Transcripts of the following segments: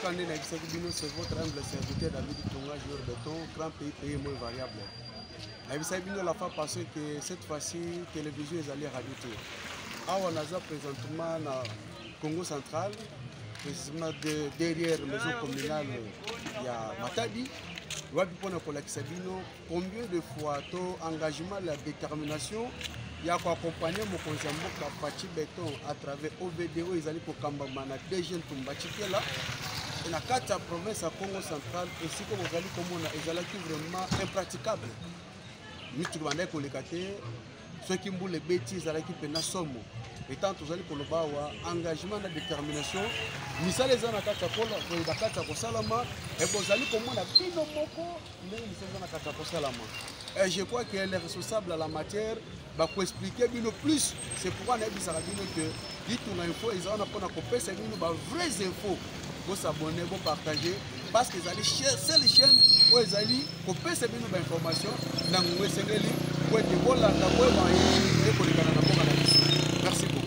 c'est votre humble serviteur David Tonga, joueur de béton, grand pays payé moins variable. La fois passée que cette fois-ci, télévision est allée radioter. On a présentement na Congo central, précisément derrière la maison communale, il y a Matadi. Combien de fois ton engagement, la détermination, il y a quoi accompagner mon conseil Pachi Béton à travers OVDO, ils allaient pour Kambamana, des jeunes là. Et la 4 province à Congo central, et si vous allez comme on a, ils allaient vraiment impraticable. Nous tu vas aller ceux qui ont les bêtises, ils allaient qui peuvent somme. Et tant que vous allez pour le bas, engagement, la détermination, nous allons les ana kata kola, vous allez kata kosalama, et vous allez comme on a bino moko, mais nous allons kata kosalama. Et je crois qu'elle est responsable à la matière, bah pour expliquer bino plus, c'est pourquoi on a dit ça que dit ton info, ils ont pas copier c'est bino bah vraies infos, vous s'abonner, vous partager, parce qu'ils allaient chercher les chaînes où ils allaient copier ces bino d'informations, dans le Sénégal, où ils vont la et pour les Canadiens. Merci beaucoup.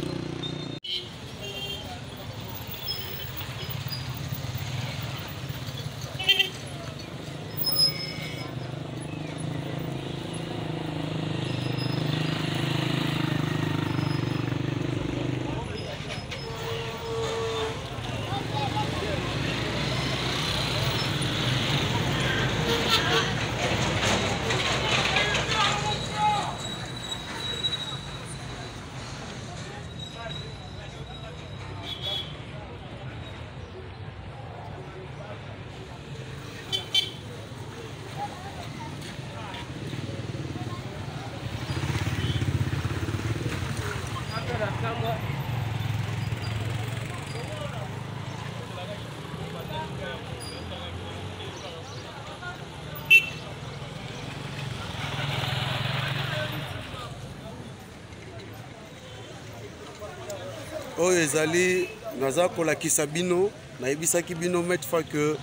oyo ezali naza kolakisa bino nayebisaki bino mette fois que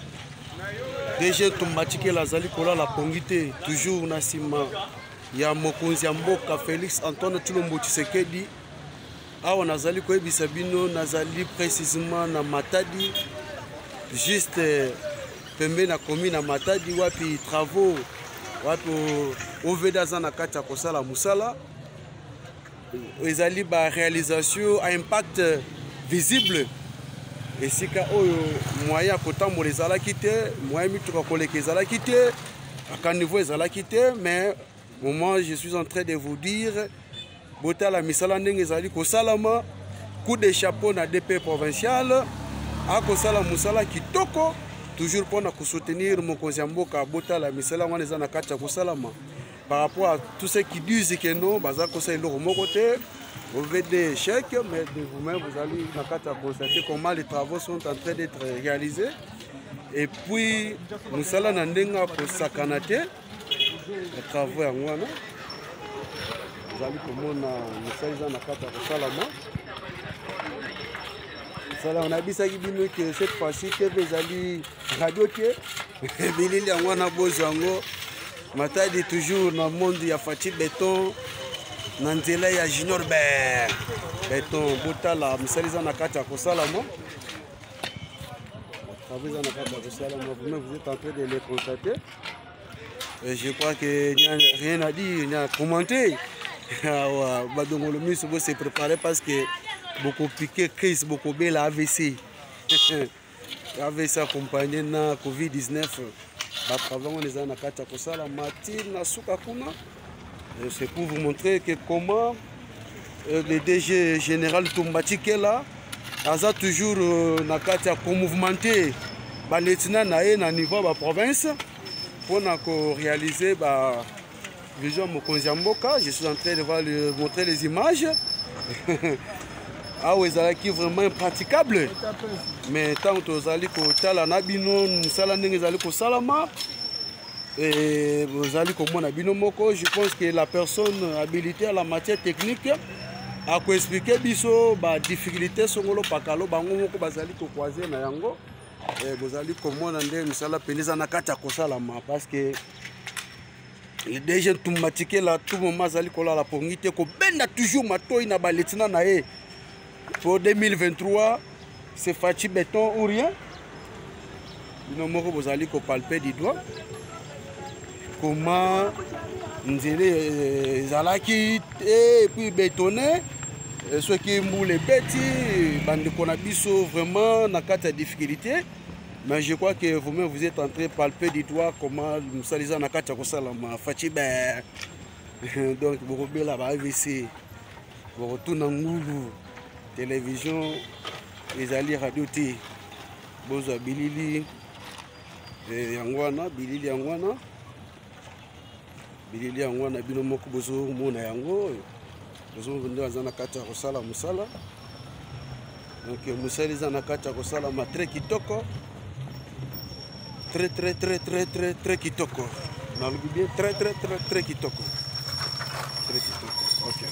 DG Tumbatikela azali kolala pongi te toujours na nsima ya mokonzi ya mboka Félix Antoine Tshilombo Tshisekedi. Awa nazali koyebisa bino nazali précisément na Matadi, juste pembe na commune na Matadi wapi travaux wapi oveda za na kati ya kosala musala. Ezali ba réalisation à impact visible. Et si ka oyo moyen kotambola ezalaki te, moyen mituka koleka ezalaki te, à niveau ezalaki te, mais moment je suis en train de vous dire botala misala ndenge ezali kosalama, coup de chapeau na DP provincial, a kosala musala kitoko, toujours pour na soutenir mokonzi ya mboka botala misala wana eza na kati ya kosalama. Par rapport à tous ceux qui disent que non, baza kosa eloko moko te, vous avez des chèques, mais de vous-même vous allez constater comment les travaux sont en train d'être réalisés. Et puis nous allons nandenga pour sakanate les travaux en wana. Vous allez komona nous allons na kata kosalama. Ça on a bisaki bino que cette fois-ci TV ezali radio te, bilili en wana bozango. Matadi toujours dans le monde ya Fati Béton, dans nzela ya Junior Béton, botala misaliza na kati ya kosalama. Vous êtes en train de les constater. Et je crois qu'il n'y a rien à dire, il n'y a à commenter. Badongolo Miss s'est préparé parce que beaucoup piqué, crise, beaucoup bien la AVC. AVC accompagné na Covid-19. C'est pour vous montrer que comment le DG général Tumbatikela a toujours mouvementer na niveau de la province pour réaliser la vision mokonzi ya mboka. Je suis en train de vous montrer les images. Ah oui, c'est vraiment impraticable. Mais tant que vous allez kotala na bino musala ndenge ezali kosalama et vous allez komona bino moko, je pense que la personne habilitée à la matière technique a expliqué biso ba difficulté songolo pakalo bango moko bazali ko croiser na yango et vous allez komona ndenge musala peneza na kati ya kosalama parce que les DG Tumbatikela tout moment azali kolala pongi te ko benda toujours matoi na baletina na ye. Pour 2023, c'est Fati Béton ou rien. bino moko bozali ko palper du doigt comment nzele ezalaki et puis bétonné ceux qui moulent bêtis bandeko na biso vraiment na kati ya difficulté. Mais je crois que vous-même vous êtes en train de palper du doigt comment nous sommes na kati ya kosalama faci be donc bokobela ba AVC bokotuna ngulu télévision ezali radio te bozwa bilili yango wana bilili yango wana bino moko bozomona yango bozomona aza na kati ya kosala mosala donc mosala eza na kati ya kosalama très kitoko très kitoko nalobi bien très kitoko ok.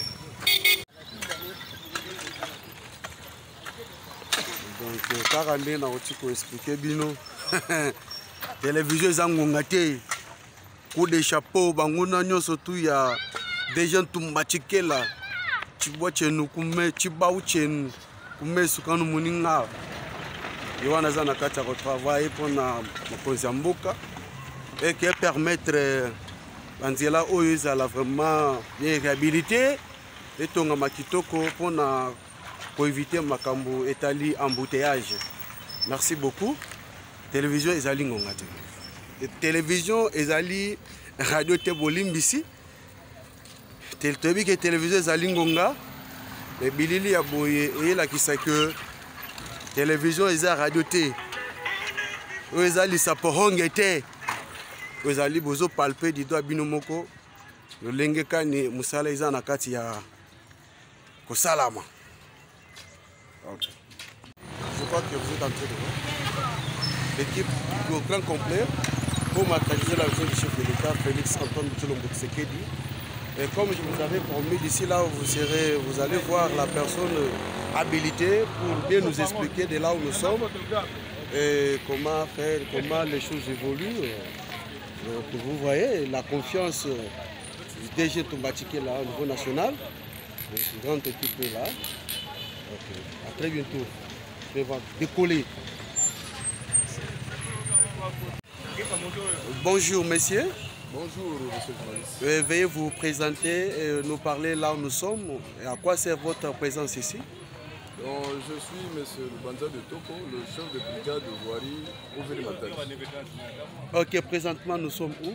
Donc kaka nde nakoti koexplike bino télévision eza ngonga te coup de chapeau banguna nyonso tu ya deja ntumba chikela chibwa chenu kume chibau chenu kume sukanu muninga yowana za na kati ya kotravaille mpona mokonzi ya mboka et que permettre banzela oyo ezala vraiment bien réhabilité etongama kitoko mpona éviter makambo etali embouteillage. Merci beaucoup. Télévision ezali ngonga te. Télévision ezali radio te bolimbisi. Toyebi ke télévision ezali ngonga. Mais bilili ya boye eyelakisa que télévision eza radio te. Oyo ezali sapohonge te. Oyo ezali bozo palper du doigt bino moko. Lolenge kani musala eza na kati ya kosalama. Okay. Je crois que vous êtes en train de voir l'équipe au grand complet pour matérialiser la vision du chef de l'État, Félix Antoine Tshilombo Tshisekedi. Et comme je vous avais promis, d'ici là où vous allez voir la personne habilitée pour bien nous expliquer de là où nous sommes et comment faire, comment les choses évoluent. Donc, vous voyez la confiance du DG Tombatike là au niveau national, une grande équipe est là. Okay. À très bientôt. Je vais décoller. Bonjour, messieurs. Bonjour, monsieur le journaliste. Veuillez vous présenter et nous parler là où nous sommes. Et à quoi sert votre présence ici? Donc, je suis monsieur Banza de Toko, le chef de brigade de voirie au Vélimatage. Ok, présentement nous sommes où?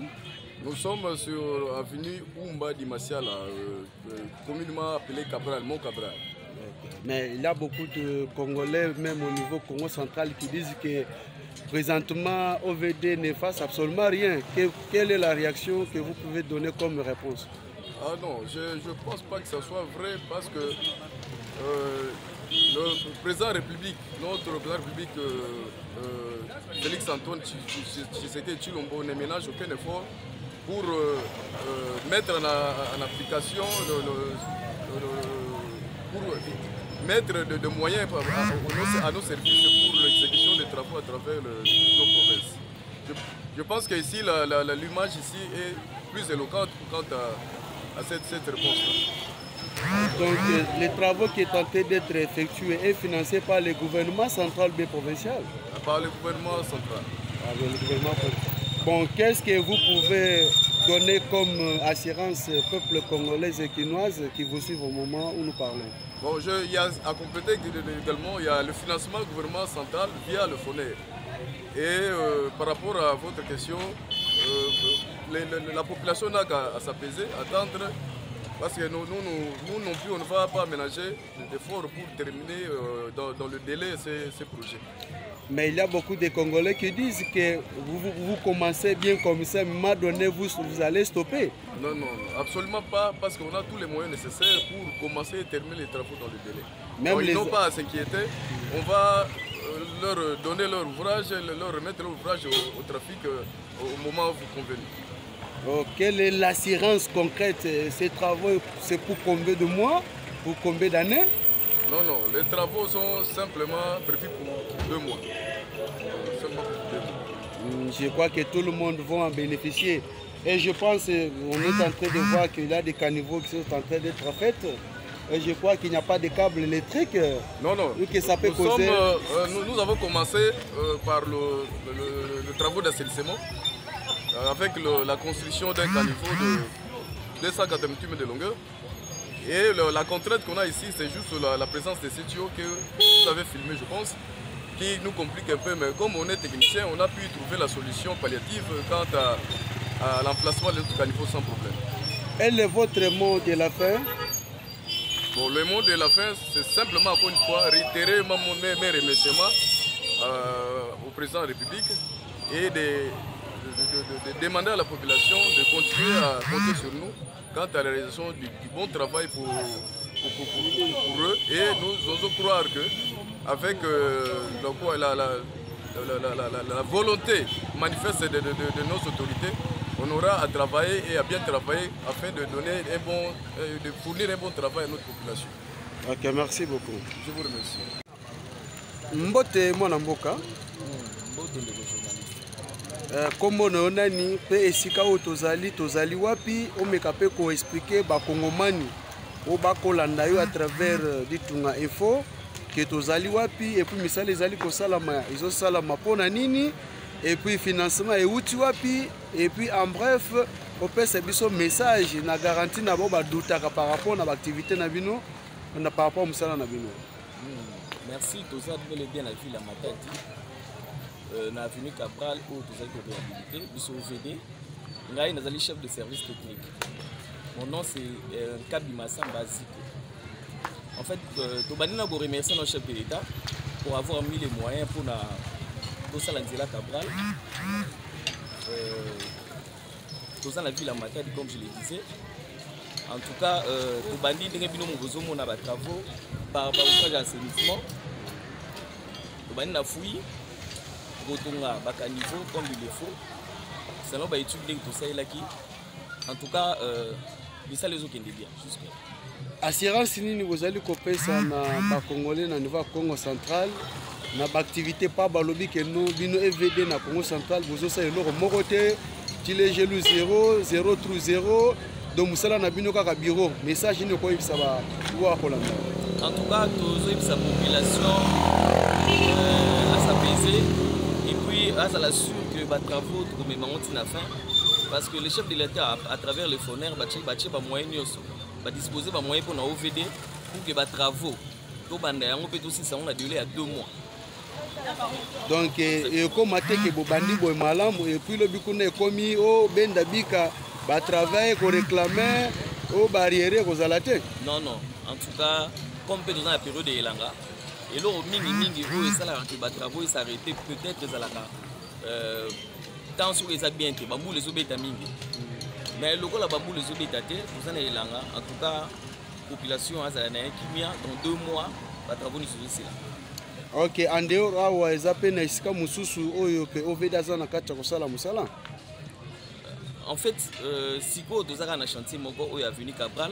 Nous sommes sur l'avenue Oumba Dimasiala, communément appelé Cabral, Mont Cabral. Mais il y a beaucoup de Congolais, même au niveau Congo central, qui disent que présentement OVD ne fasse absolument rien. Quelle est la réaction que vous pouvez donner comme réponse? Ah non, je ne pense pas que ce soit vrai parce que le président de la République, notre président de la République, Félix Antoine Tshisekedi Tshilombo, ne ménage aucun effort pour mettre en application pour mettre de moyens à nos services pour l'exécution des travaux à travers nos provinces. Je pense qu'ici, l'image ici est plus éloquente quant à cette réponse-là. Donc, les travaux qui sont en train d'être effectués et financés par le gouvernement central ou provincial? Par le gouvernement central. Par le gouvernement central. Bon, qu'est-ce que vous pouvez donner comme assurance au peuple congolais et quinoise qui vous suivent au moment où nous parlons? Bon, il y a à compléter également, il y a le financement du gouvernement central via le FONER. Et par rapport à votre question, la population n'a qu'à s'apaiser, attendre, parce que nous non plus, on ne va pas ménager d'efforts pour terminer dans le délai ces projets. Mais il y a beaucoup de Congolais qui disent que vous commencez bien comme ça, mais à un moment donné, vous allez stopper. Non, non, absolument pas, parce qu'on a tous les moyens nécessaires pour commencer et terminer les travaux dans le délai. Donc, ils n'ont pas à s'inquiéter. On va leur donner leur ouvrage, leur remettre leur ouvrage au trafic au moment où vous convenez. Oh, quelle est l'assurance concrète? Ces travaux, c'est pour combien de mois? Pour combien d'années? Non, non, les travaux sont simplement prévus pour 2 mois. Je crois que tout le monde va en bénéficier. Et je pense qu'on est en train de voir qu'il y a des caniveaux qui sont en train d'être faits. je crois qu'il n'y a pas de câble électrique. Non, non. Que ça peut causer... nous avons commencé par le travaux d'assainissement avec la construction d'un caniveau de 280 mètres de longueur. Et la contrainte qu'on a ici, c'est juste la présence de ces tuyaux que vous avez filmé, je pense, qui nous complique un peu. Mais comme on est technicien, on a pu trouver la solution palliative quant à l'emplacement de notre caniveau sans problème. Quel est votre mot de la fin? Bon, le mot de la fin, c'est simplement, encore une fois, réitérer mes remerciements au président de la République et de demander à la population de continuer à compter sur nous quant à la réalisation du bon travail pour eux. Et nous osons croire qu'avec la volonté manifeste de nos autorités, on aura à travailler et à bien travailler afin de fournir un bon travail à notre population. Ok, merci beaucoup. Je vous remercie. Mbote mwana mboka. Mbote ndeko journaliste. Kombo na nani pe esika o tozali wapi omeka pe ko expliquer ba kongomani o ba kolanda yo à travers Ditunga Info que tozali wapi et puis misala ezali ko salama izo salama pona nini et puis financement et outil wapi et puis en bref au pesa biso message na garantie na bo ba doutaka par rapport na activité na bino na par rapport musala na bino. Merci toza bien la ville à Matadi. Na avenue Cabral où toza ko réhabilité biso OVD. Ngai nazali chef de service technique. Mon nom c'est Kabima Sambaziko. En fait, tobani na go remercier notre chef de l'État pour avoir mis les moyens pour na Salanzela Cabral. Toza la ville à Matadi comme je le disais. En tout cas, tobandi ndenge bino mobozo mona ba travaux par ouvrage d'assainissement. Tobani na fouille botonga baka niveau comme il le faut. Selon ba étude ndenge tout ça là qui. En tout cas, ça les autres bien jusque. Assurance nini bozali kopesa na ba Congolais na niveau Congo central na ba activité pas balobi que no bino EVD na Congo central bozo sa eloko moko te tile gelu 0 donc musala na bino kaka bureau message ni ko yebisa ba wa kolanda. En tout cas, tous sa population à s'apaiser et puis à la sûr que les travaux comme ils fin parce que le chef de l'État à travers les fourneurs bâti ba moyens va disposer de moyens pour nos OVD pour que les travaux tout banda yango peut aussi ça on a duré à 2 mois. Donc comme que bobandi boy malamu et puis le bikuna komi o benda bika ba travail ko réclamer au barrière ko zalate. Non, en tout cas comme peut dans la période de Elanga et là mingi où ça la que ba travaux s'arrêter peut-être zalaka tant sur les bien te bambou les obeta mingi. Mais le la bambou les obeta te vous en Elanga en tout cas population azalana qui mia dans 2 mois ba travaux ni sur là. Ok, en dehors awa ezape na isika mususu oyo pe oveda za na kati kosala musala. En fait, siko tozaka na chantier moko oyo avenue Cabral,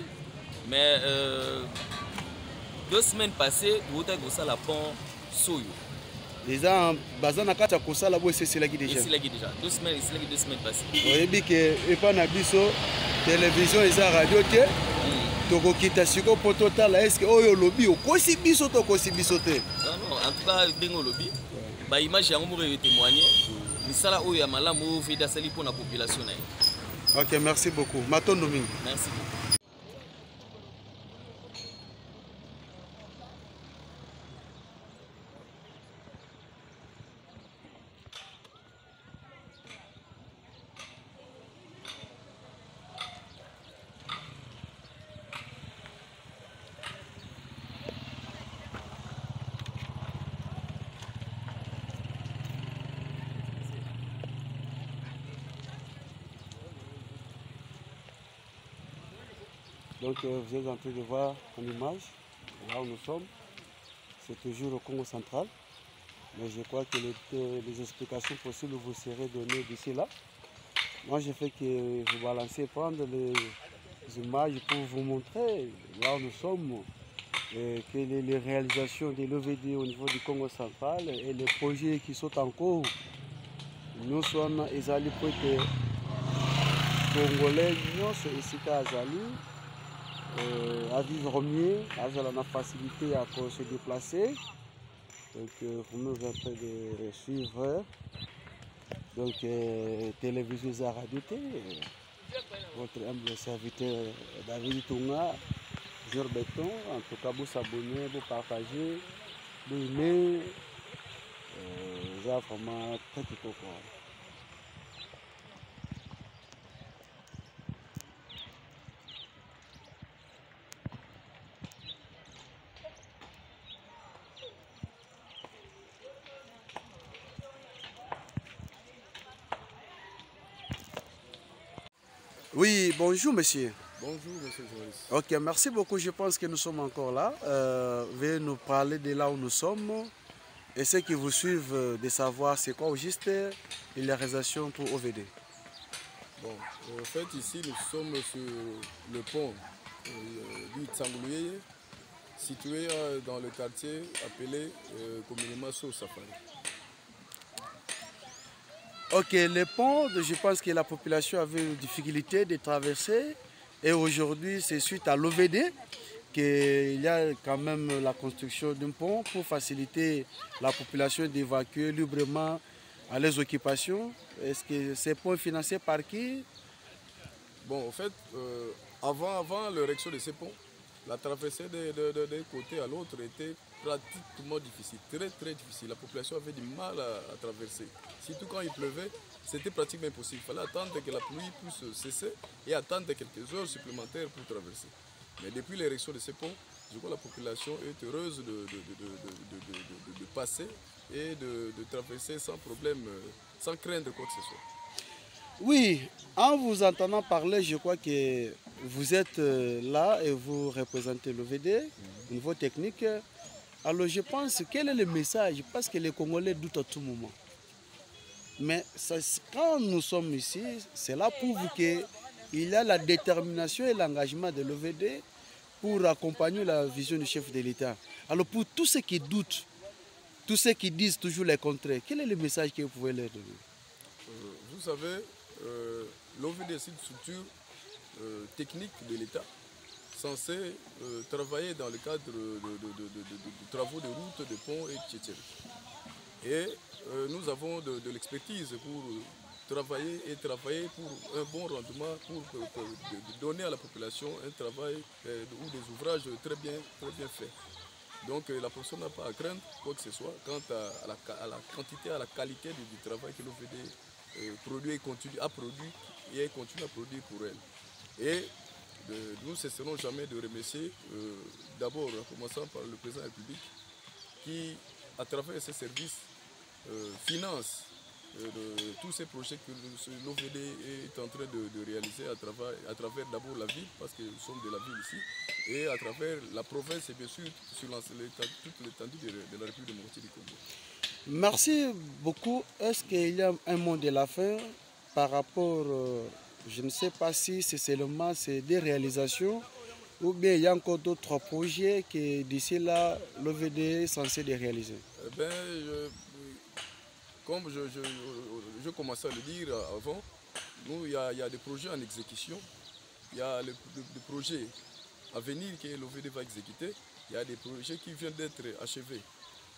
mais 2 semaines passées, wota kosala pont Soyo. Déjà baza na kati kosala bo c'est là qui déjà. C'est là qui déjà. 2 semaines, c'est là qui 2 semaines passées. Oyebi ke epa na biso télévision eza radio te. Toko kita siko po total est-ce que oyo lobi okosi biso to kosi biso te. Non, en tout cas dengo lobi. Ba image yango mo témoigner. Misala oyo ya malamu oveda sali pour la population na. Ok, merci beaucoup. Matondo mingi. Merci beaucoup. Donc vous êtes en train de voir en image, là où nous sommes, c'est toujours au Congo central. Mais je crois que les explications possibles vous seront données d'ici là. Moi je fais que vous balancez, prendre les images pour vous montrer là où nous sommes, et que les réalisations de l'OVD au niveau du Congo central et les projets qui sont en cours, nous sommes les Congolais, nous sommes ici à Azali. à vivre mieux, à la facilité à se déplacer. Donc, vous nous êtes en train de suivre. Donc, télévision à radio, votre humble serviteur David Tunga, Jure Béton. En tout cas, vous abonnez, vous partagez, vous aimez. Vous avez vraiment très tout au corps. Oui, bonjour monsieur. Bonjour monsieur Joris. Ok, merci beaucoup. Je pense que nous sommes encore là. Veuillez nous parler de là où nous sommes et ceux qui vous suivent de savoir c'est quoi au juste les réalisations pour OVD. Bon, en fait ici nous sommes sur le pont du Tsangoulouye, situé dans le quartier appelé communément Soul Safari. Ok, le pont, je pense que la population avait une difficulté de traverser et aujourd'hui c'est suite à l'OVD qu'il y a quand même la construction d'un pont pour faciliter la population d'évacuer librement à les occupations. Est-ce que ces ponts financés par qui? Bon, en fait, avant l'érection de ces ponts, la traversée d'un côté à l'autre était pratiquement difficile, très difficile. La population avait du mal à traverser. Surtout quand il pleuvait, c'était pratiquement impossible. Il fallait attendre que la pluie puisse cesser et attendre quelques heures supplémentaires pour traverser. Mais depuis l'érection de ces ponts, je crois que la population est heureuse de passer et de traverser sans problème, sans craindre quoi que ce soit. Oui, en vous entendant parler, je crois que vous êtes là et vous représentez l'OVD, au niveau technique. Alors je pense, quel est le message? Parce que les Congolais doutent à tout moment. Mais ça, quand nous sommes ici, cela prouve qu'il y a la détermination et l'engagement de l'OVD pour accompagner la vision du chef de l'État. Alors pour tous ceux qui doutent, tous ceux qui disent toujours les contraires, quel est le message que vous pouvez leur donner? Vous savez, l'OVD est une structure technique de l'État censée travailler dans le cadre de travaux de routes, de ponts et etc. Et nous avons de l'expertise pour travailler pour un bon rendement, pour donner à la population un travail ou des ouvrages très bien faits. Donc la personne n'a pas à craindre quoi que ce soit quant à la quantité, à la qualité du travail que l'OVD produit et continue à produire et continue à produire pour elle. Et nous ne cesserons jamais de remercier d'abord, en commençant par le président de la République, qui, à travers ses services, finance tous ces projets que l'OVD est en train de réaliser à travers d'abord la ville, parce que nous sommes de la ville ici, et à travers la province et bien sûr sur toute l'étendue de la République démocratique du Congo. Merci beaucoup. Est-ce qu'il y a un mot de la fin par rapport, je ne sais pas si c'est seulement ces des réalisations ou bien il y a encore d'autres projets que d'ici là l'OVD est censé de réaliser? Comme je commençais à le dire avant, nous, il y a des projets en exécution, il y a des projets à venir que l'OVD va exécuter, il y a des projets qui viennent d'être achevés.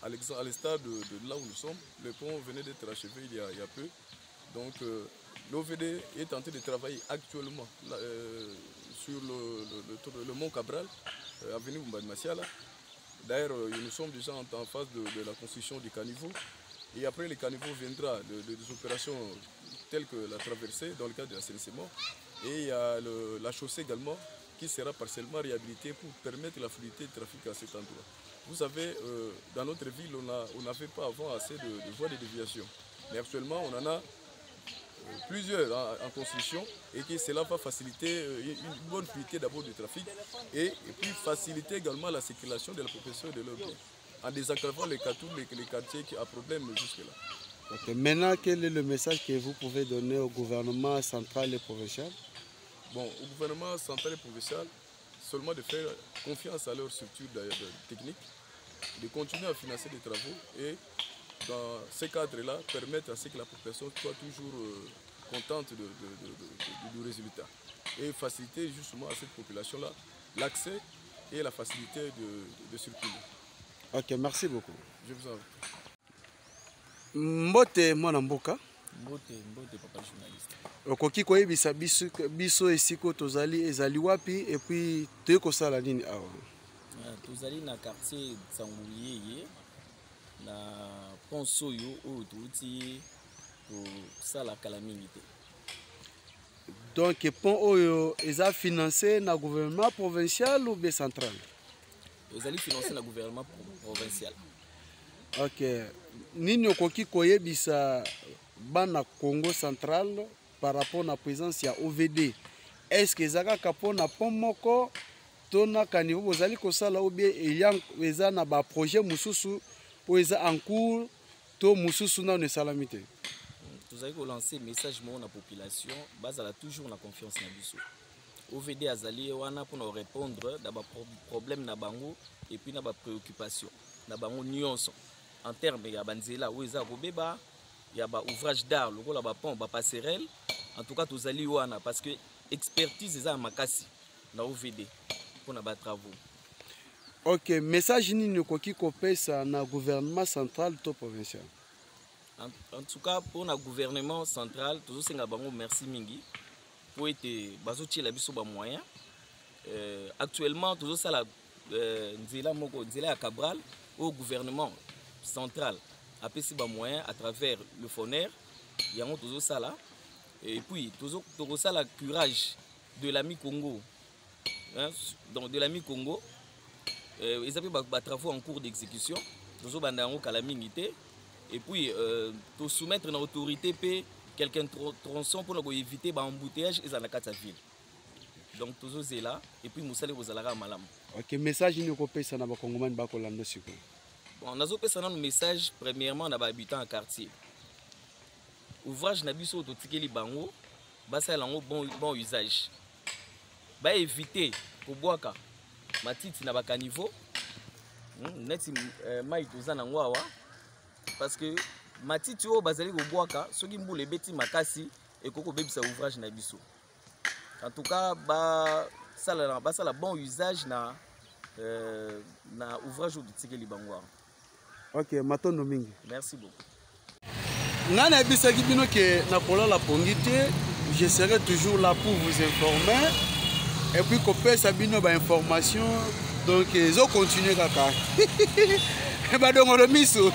À l'instar de là où nous sommes, le pont venait d'être achevé il y a peu. Donc l'OVD est en train de travailler actuellement sur le mont Cabral, avenue Mbad Masiala. D'ailleurs, nous sommes déjà en phase de la construction du caniveau. Et après, le caniveau viendra des opérations telles que la traversée dans le cadre de l'assainissement. Et il y a la chaussée également qui sera partiellement réhabilitée pour permettre la fluidité du trafic à cet endroit. Vous savez, dans notre ville, on n'avait pas avant assez de voies de déviation. Mais actuellement, on en a plusieurs en construction et que cela va faciliter une bonne fluidité d'abord du trafic et puis faciliter également la circulation de la population et de leurs biens, en désenclavant les quartiers qui ont problème jusque-là. Okay. Maintenant, quel est le message que vous pouvez donner au gouvernement central et provincial? Bon, au gouvernement central et provincial, seulement de faire confiance à leur structure technique, de continuer à financer des travaux et dans ces cadres-là, permettre à ce que la population soit toujours contente du résultat et faciliter justement à cette population-là l'accès et la facilité de circuler. Ok, merci beaucoup. Je vous en prie. Mbote mwana mboka. Mbote papa journaliste. Okoki koyebisa biso esiko tozali ezali wapi et puis toye kosala nini awa? Tozali na quartier Tsangouliye na pont Soyo oyo touti kosala kala mingi te. Donc pont oyo eza financé na gouvernement provincial ou bien central? Ezali financé na gouvernement provincial. Ok. Nini okoki koyebisa bana Congo central par rapport na présence ya OVD? Est-ce que ezaka kapo na pont moko tona kanivo bozali kosala ou bien eza na ba projet mususu ou eza en cours to mususu na ne salamité? Nous allons lancer un message à la population, basé toujours la confiance dans biso. OVD azali wana pour nous répondre à des problèmes na bango et puis na des préoccupations. Na bango nuance en termes ya banzela où eza robeba, ya ba ouvrage d'art, le rôle ba pont, ba passerelle. En tout cas tous ali wana parce que expertise eza makasi na OVD pour na ba travaux. Ok, message nini koki kopesa na gouvernement central to provincial? En tout cas, pour le gouvernement central, tout ça, merci mingi pour être bazochi la biso ba moyen. Actuellement, tout ça la nzela Cabral au gouvernement central a payé ba moyen à travers le FONER. Il y a tout ça là. Et puis tout ça la curage de l'ami Congo. Hein, donc de l'ami Congo, ils avaient des travaux en cours d'exécution. Tout ça bandango calamité. Et puis, pour soumettre une autorité, quelqu'un tronçon pour éviter l'embouteillage et la ville. Donc, toujours c'est là. Et puis, nous allons vous aller à Malam. Ok, message nous copie ça na ba Congomani ba Kolando siko. Bon, nous avons un message premièrement na ba habitants en quartier. Ouvrage na biso to tikeli bango, ba ça lango bon usage. Ba éviter ko boaka matiti na ba caniveau. Neti mai toza na ngwawa. Parce que matiti o bazali ko boaka soki mbule beti makasi et koko bebisa ouvrage na biso. En tout cas ça la bon usage na ouvrage de tikeli bangwa. Ok, matondo mingi. Merci beaucoup. Nana bisaki bino ke na kola la pongité, je serai toujours là pour vous informer et puis kopesa bino ba information donc zo continuer kaka. Ba dongo le miso.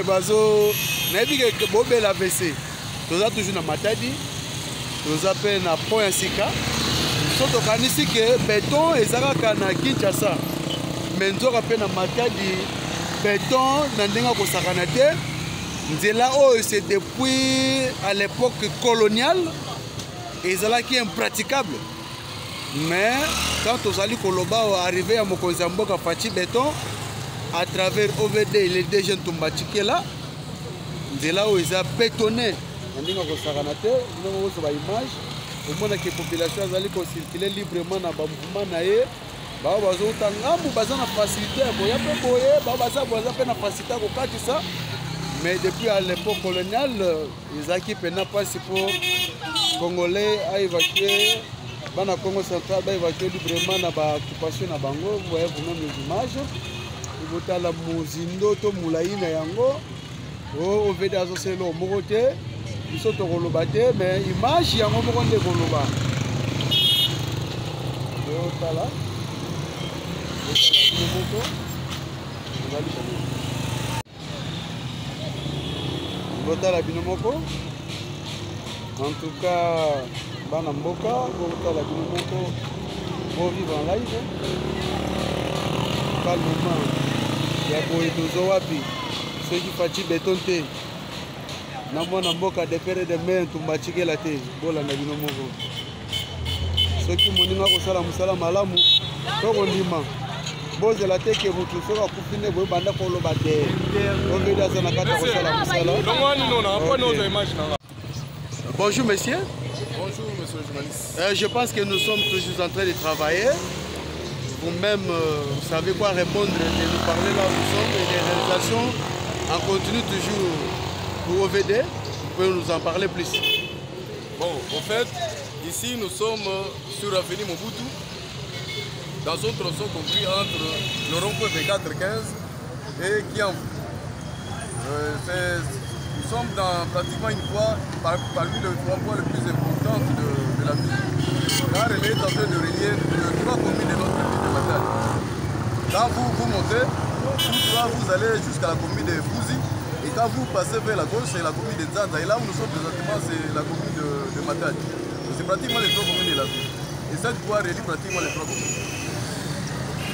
Bazo nabi ke bobe la VC. Toza toujours na Matadi. Toza pe na pont ya sika. Soto kanisi ke béton ezaka na Kinshasa. Menzoka pe na Matadi béton na ndenga ko sakana te. Nzela oyo c'est depuis à l'époque coloniale ezala qui impraticable. Mais quand tozali koloba arrivé à mokonzi mboka Fachi béton à travers OVD les deux jeunes Tumbachi là, nzela oyo eza bétonné. Ndinga ko sakana te, ndinga ko ba image. Au moins que population azali ko circuler librement na ba mouvement na ye. Ba bazo tangambu bazana facilité boya pe boye, ba baza pe na facilité ko katisa. Mais depuis à l'époque coloniale, les équipes n'ont pas si pour Congolais à évacuer, dans Congo central, à évacuer librement dans l'occupation de Bango. Vous voyez vous-même les images. Vous voyez la Mouzindo, Moulaïna Yango, au Vedazo Selo, Moroté, ils sont au Rolobate, mais image Yango Moronde Roloba. Voilà. Botala binomoko. En tout cas, bana mboka, botala binomoko. Pour vivre en live. Pas le moment. Il y a boy dozo wapi. Ceux qui Fachi bétonté. Namona mboka de pere de main Tumbachi la te. Bola na binomoko. Ceux qui moninga ko sala musala malamu. Toko ndima. Boze la teke mutu soka kufine boy banda ko lo bate. Bonjour monsieur. Bonjour monsieur le journaliste. Je pense que nous sommes toujours en train de travailler. Vous-même, vous savez quoi répondre de nous parler là où nous sommes et des réalisations. On continue toujours pour OVD. Vous pouvez nous en parler plus. Bon, en fait, ici nous sommes sur l'avenue Mobutu. dans son tronçon compris entre le rond-point V415 et Kiambu. Nous sommes dans pratiquement une voie parmi les 3 voies les plus importantes de la ville. Car elle est en train de relier les 3 communes de notre ville de Matadi. Quand vous montez, vous allez jusqu'à la commune de Bouzi. Et quand vous passez vers la gauche, c'est la commune de Nzanza. Et là où nous sommes présentement, c'est la commune de Matadi. C'est pratiquement les 3 communes de la ville. Et cette voie relie pratiquement les 3 communes.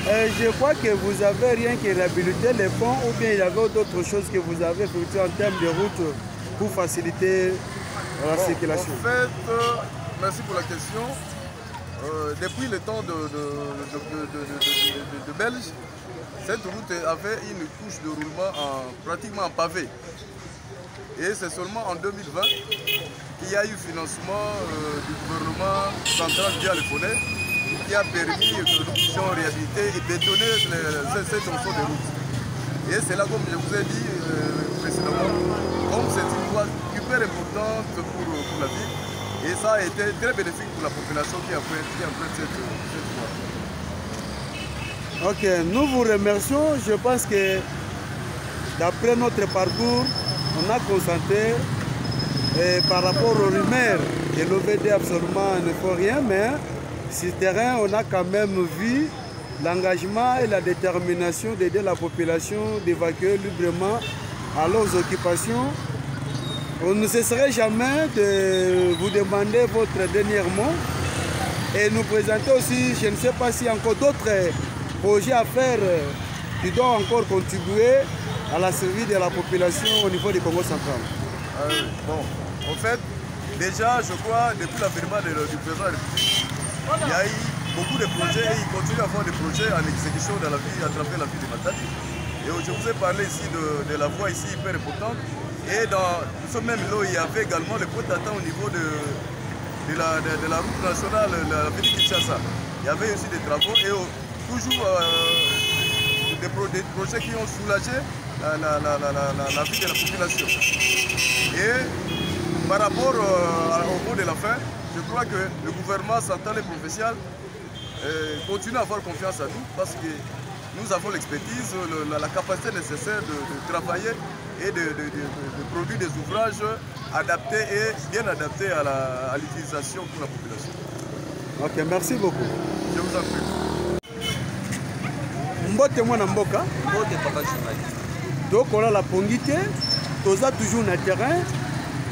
Je crois que vous n'avez rien qui réhabilité les ponts ou bien il y avait d'autres choses que vous avez fait en termes de route pour faciliter la circulation. En fait, merci pour la question. Depuis le temps de Belge, cette route avait une couche de roulement pratiquement en pavé. Et c'est seulement en 2020 qu'il y a eu financement du gouvernement central via le FONER qui a permis que nous puissions réhabiliter et bétonner ces tronçons de route. Et c'est là, comme je vous ai dit précédemment, comme c'est une voie super importante pour la ville, et ça a été très bénéfique pour la population qui emprunte cette voie. Ok, nous vous remercions. Je pense que d'après notre parcours, on a constaté par rapport aux rumeurs que l'OVD absolument ne faut rien, mais sur le terrain, on a quand même vu l'engagement et la détermination d'aider la population d'évacuer librement à leurs occupations. On ne cesserait jamais de vous demander votre dernier mot et nous présenter aussi, je ne sais pas s'il y a encore d'autres projets à faire qui doivent encore contribuer à la survie de la population au niveau du Congo central. Bon, en fait, déjà, je crois, depuis l'avènement du président de la République, il y a eu beaucoup de projets et il continue à avoir des projets en exécution dans la ville, à travers la ville de Matadi. Et je vous ai parlé ici de la voie ici hyper importante. Et dans ce même lot, il y avait également le point d'attente au niveau de la route nationale, la ville de Kinshasa. Il y avait aussi des travaux et toujours des projets qui ont soulagé la vie de la population. Et par rapport au mot de la fin, je crois que le gouvernement central et provincial continue à avoir confiance à nous parce que nous avons l'expertise, la capacité nécessaire de travailler et de produire des ouvrages adaptés et bien adaptés à l'utilisation pour la population. Ok, merci beaucoup. Je vous en prie. Mbote mwana mboka. Mbote papa journaliste. Donc on a la pongité, toza toujours na terrain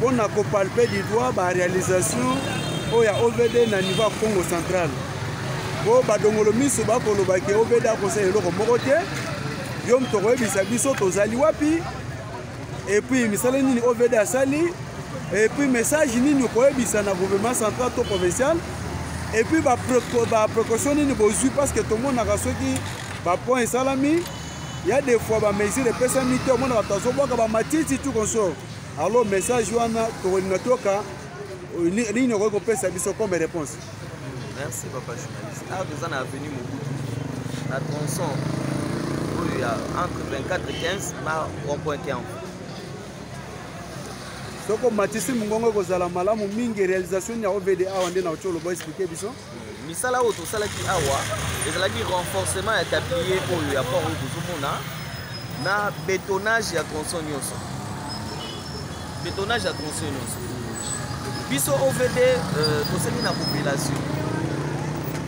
pour na palper du doigt la réalisation au ya OVD na niveau Congo central. Bo badongolo miso ba ko lobaki OVD a conseil eloko moko te. Yom to koyebisa biso tozali wapi. Et puis misala nini OVD asali. Et puis message nini koyebisa na gouvernement central to provincial. Et puis ba précaution nini bozui parce que tout le monde a soki ba point salami. Il y a des fois ba mesure de pessamité au monde batazo boka ba matiti tout comme ça. Alors message wana to natoka nini ko pesa biso comme réponse. Merci papa journaliste. Ah nous en avons venu Mobutu. La tronçon il y a entre 24 et 15 na rond-point Kiambu. Soko matisi mungongo kozala malamu mingi réalisation ya OVD awa nde na ocholo boy expliquer biso. Misala auto salaki awa ezalaki renforcement ya tablier oyo ya port kozomona na bétonnage ya tronçon nyonso. Bétonnage ya tronçon nyonso. Biso OVD toseli na population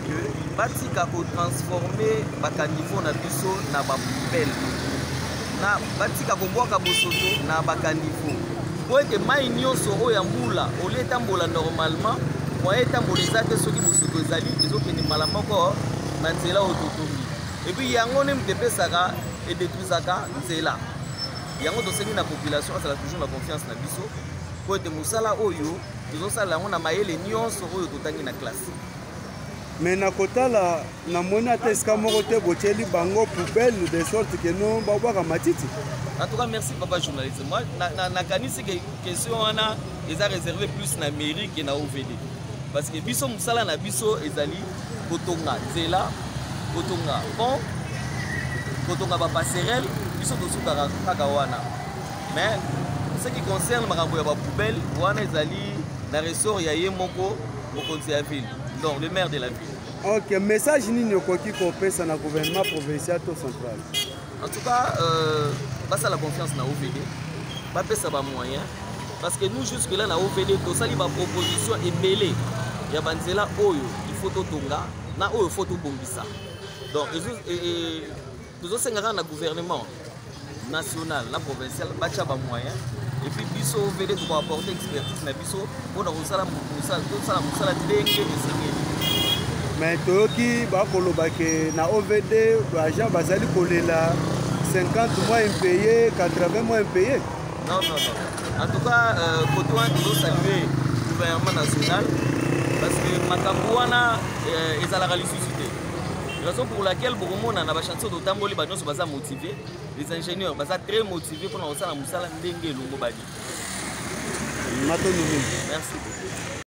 que batika ko transformer bakaniveau na biso na ba poubelle. Na batika ko bwaka bosoto na bakaniveau. Po ete mai nyonso oyo ya mbula ole etambola normalement moyen etambola eza te soki bosoto ezali ezokende mbala moko na nzela oyo totongi. Epuis yango nde moto epesaka edétruisaka nzela. Yango tosengi na population azala toujours na confiance na biso po ete mosala oyo tozosala yango na mayele nyonso oyo totangi na classe. Mais na kotala na moni ata esika moko te botieli bango poubelle de sorte que no babwaka matiti. En tout cas, merci papa journaliste. Moi, nakanisi que question wana eza réservé plus na mairie que na OVD. Parce que biso musala na biso ezali kotonga nzela, kotonga pont, kotonga ba passerelle, biso tosuka kaka wana. Mais ce qui concerne makambo ya ba poubelle, wana ezali na ressort ya ye moko mokonzi ya ville. Donc le maire de la ville. Ok, message nini okoki kopesa na gouvernement provincial to central? En tout cas, basa la confiance na OVD, bapesa ba moyen parce que nous jusque là na OVD to sali ba proposition ebele ya banzela oyo il faut totonga na oyo faut to bongisa. Donc nous sengaka na gouvernement national na provincial bacha ba moyen et puis biso OVD to apporter expertise na biso pour na musala ndenge esengeli. Mais toyoki bakoloba ke na OVD agent bazali kolela 50 mois impayés, 80 mois impayés. Non. En tout cas, côté on doit saluer le gouvernement national parce que Makambouana est à la ressuscité. Raison pour laquelle beaucoup de gens ont chanté de Tamboli Bagnon sont motivés, les ingénieurs sont très motivés pour nous faire la moussala ndenge longo badi. Merci.